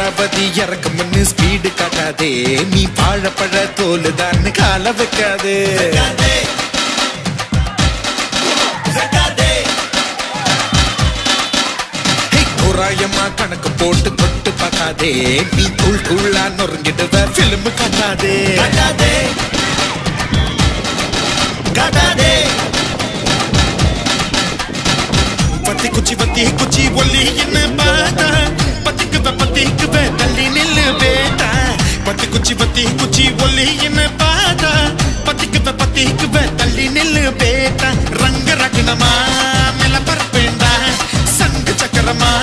Amaravathi இறக்கம்னு speed காட்டாதே நீ வாழப்பழ தோலுதான் கால வைக்காதே தோராயமா கணக்கு போட்டு தொட்டு பார்க்காதே நீ தூள் தூளா நொறுங்கிடுவ பிலிம் காட்டாதே பத்தி குச்சி ஒல்லி என்ன பாத்தா பத்திக்குவ தள்ளி நில்லு பேட்டா பத்தி குச்சி ஒல்லி என்ன பாத்தா பத்திக்குவ தள்ளி நில்லு பேட்டா ரங்க ரகணமா மேல பரப்பேண்டா சங்கு சக்கரமா